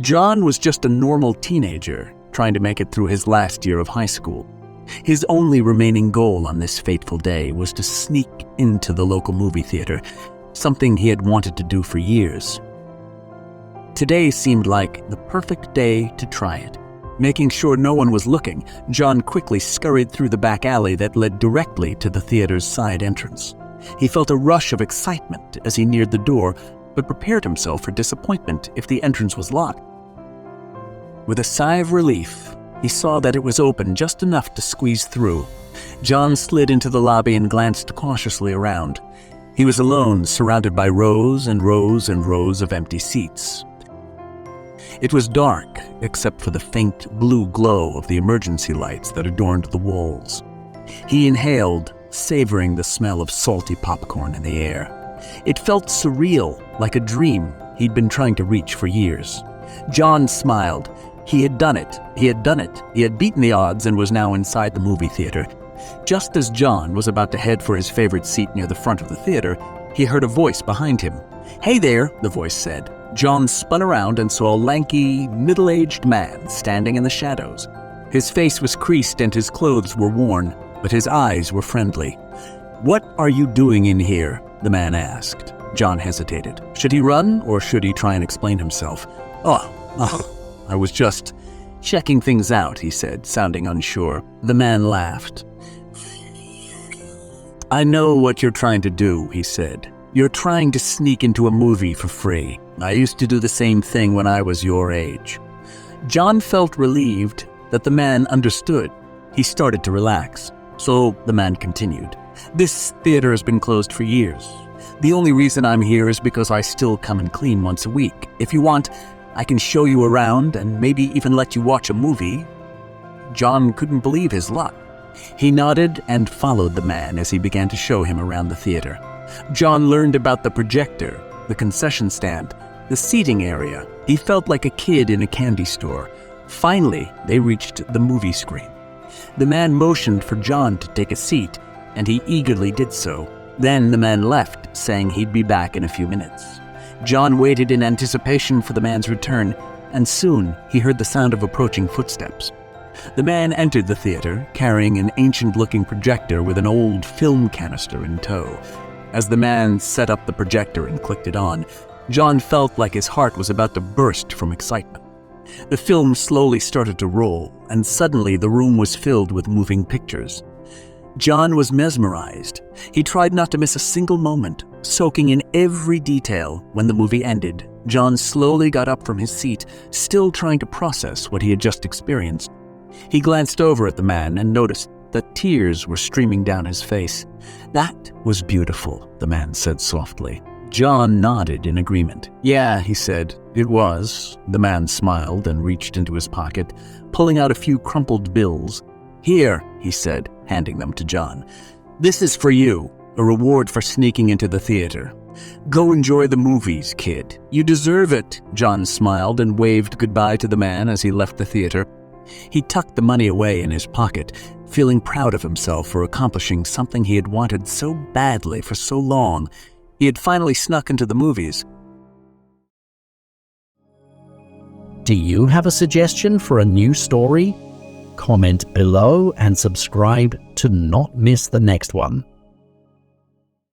John was just a normal teenager trying to make it through his last year of high school. His only remaining goal on this fateful day was to sneak into the local movie theater, something he had wanted to do for years. Today seemed like the perfect day to try it. Making sure no one was looking, John quickly scurried through the back alley that led directly to the theater's side entrance. He felt a rush of excitement as he neared the door, but prepared himself for disappointment if the entrance was locked. With a sigh of relief, he saw that it was open just enough to squeeze through. John slid into the lobby and glanced cautiously around. He was alone, surrounded by rows and rows and rows of empty seats. It was dark, except for the faint blue glow of the emergency lights that adorned the walls. He inhaled, savoring the smell of salty popcorn in the air. It felt surreal, like a dream he'd been trying to reach for years. John smiled. He had done it. He had done it. He had beaten the odds and was now inside the movie theater. Just as John was about to head for his favorite seat near the front of the theater, he heard a voice behind him. "Hey there," the voice said. John spun around and saw a lanky, middle-aged man standing in the shadows. His face was creased and his clothes were worn, but his eyes were friendly. "What are you doing in here?" the man asked. John hesitated. Should he run or should he try and explain himself? Oh, I was just checking things out, he said, sounding unsure. The man laughed. "I know what you're trying to do," he said. "You're trying to sneak into a movie for free. I used to do the same thing when I was your age." John felt relieved that the man understood. He started to relax. So the man continued. "This theater has been closed for years. The only reason I'm here is because I still come and clean once a week. If you want, I can show you around and maybe even let you watch a movie." John couldn't believe his luck. He nodded and followed the man as he began to show him around the theater. John learned about the projector, the concession stand, the seating area. He felt like a kid in a candy store. Finally, they reached the movie screen. The man motioned for John to take a seat, and he eagerly did so. Then the man left, saying he'd be back in a few minutes. John waited in anticipation for the man's return, and soon he heard the sound of approaching footsteps. The man entered the theater, carrying an ancient-looking projector with an old film canister in tow. As the man set up the projector and clicked it on, John felt like his heart was about to burst from excitement. The film slowly started to roll, and suddenly the room was filled with moving pictures. John was mesmerized. He tried not to miss a single moment, soaking in every detail. When the movie ended, John slowly got up from his seat, still trying to process what he had just experienced. He glanced over at the man and noticed that tears were streaming down his face. "That was beautiful," the man said softly. John nodded in agreement. "Yeah," he said, "it was." The man smiled and reached into his pocket, pulling out a few crumpled bills. "Here," he said, handing them to John. "This is for you, a reward for sneaking into the theater. Go enjoy the movies, kid. You deserve it." John smiled and waved goodbye to the man as he left the theater. He tucked the money away in his pocket, feeling proud of himself for accomplishing something he had wanted so badly for so long. He had finally snuck into the movies. Do you have a suggestion for a new story? Comment below and subscribe to not miss the next one.